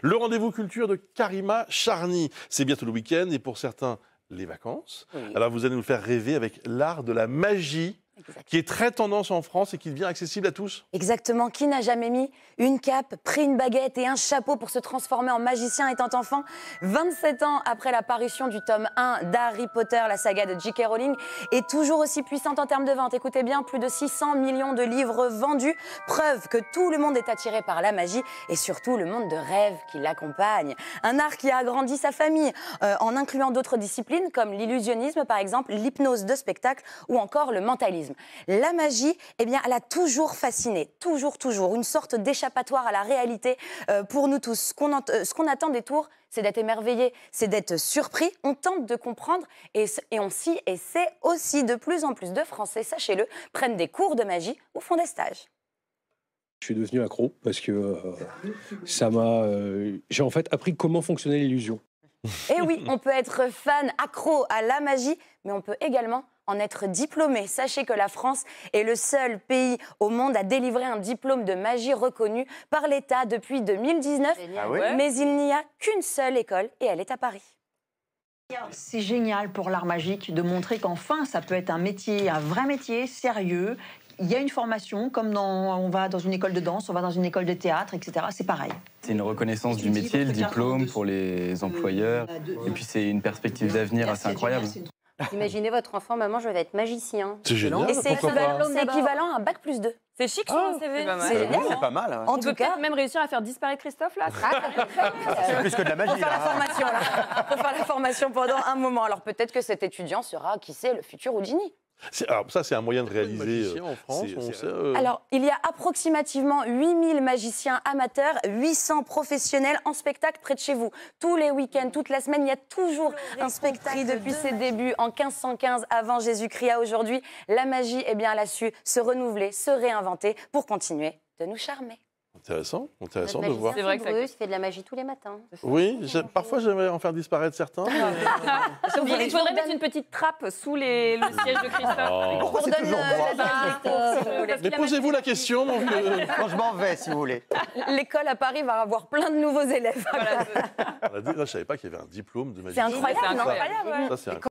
Le rendez-vous culture de Karima Charny. C'est bientôt le week-end et pour certains, les vacances. Oui. Alors vous allez nous faire rêver avec l'art de la magie, qui est très tendance en France et qui devient accessible à tous. Exactement. Qui n'a jamais mis une cape, pris une baguette et un chapeau pour se transformer en magicien étant enfant? 27 ans après l'apparition du tome 1 d'Harry Potter, la saga de J.K. Rowling est toujours aussi puissante en termes de vente. Écoutez bien, plus de 600 millions de livres vendus. Preuve que tout le monde est attiré par la magie et surtout le monde de rêve qui l'accompagne. Un art qui a agrandi sa famille en incluant d'autres disciplines comme l'illusionnisme par exemple, l'hypnose de spectacle ou encore le mentalisme. La magie, eh bien, elle a toujours fasciné, toujours, une sorte d'échappatoire à la réalité pour nous tous. Ce qu'on attend des tours, c'est d'être émerveillé, c'est d'être surpris. On tente de comprendre et on s'y essaie aussi. De plus en plus de Français, sachez-le, prennent des cours de magie ou font des stages. Je suis devenu accro parce que ça m'a... j'ai en fait appris comment fonctionnait l'illusion. Et oui, on peut être fan, accro à la magie, mais on peut également en être diplômé. Sachez que la France est le seul pays au monde à délivrer un diplôme de magie reconnu par l'État depuis 2019. Ah oui ? Mais il n'y a qu'une seule école et elle est à Paris. C'est génial pour l'art magique de montrer qu'enfin, ça peut être un métier, un vrai métier, sérieux. Il y a une formation, comme on va dans une école de danse, on va dans une école de théâtre, etc. C'est pareil. C'est une reconnaissance du métier, le diplôme pour les employeurs. Et puis c'est une perspective d'avenir assez incroyable. Imaginez votre enfant, maman, je vais être magicien. C'est génial. Et c'est équivalent à un bac plus 2. C'est chic sur le CV. C'est génial. C'est pas mal. En tout cas, même réussir à faire disparaître Christophe là. C'est plus que de la magie. Faut faire la formation là. Faut faire la formation pendant un moment. Alors peut-être que cet étudiant sera, qui sait, le futur Houdini. Alors ça, c'est un moyen de réaliser en France. Alors, il y a approximativement 8000 magiciens amateurs, 800 professionnels en spectacle près de chez vous. Tous les week-ends, toute la semaine, il y a toujours un spectacle. Depuis ses débuts en 1515 avant Jésus-Christ à aujourd'hui, la magie, eh bien, elle a su se renouveler, se réinventer pour continuer de nous charmer. Intéressant de voir. C'est vrai que Bruce fait de la magie tous les matins. Oui, parfois j'aimerais en faire disparaître certains. Il faudrait mettre une petite trappe sous le siège de Christophe. Pourquoi c'est toujours moi? Mais posez-vous la question, mon vieux. Non, je m'en vais, si vous voulez. L'école à Paris va avoir plein de nouveaux élèves. Là, je ne savais pas qu'il y avait un diplôme de magie. C'est incroyable, non? Incroyable. Ça, c'est incroyable.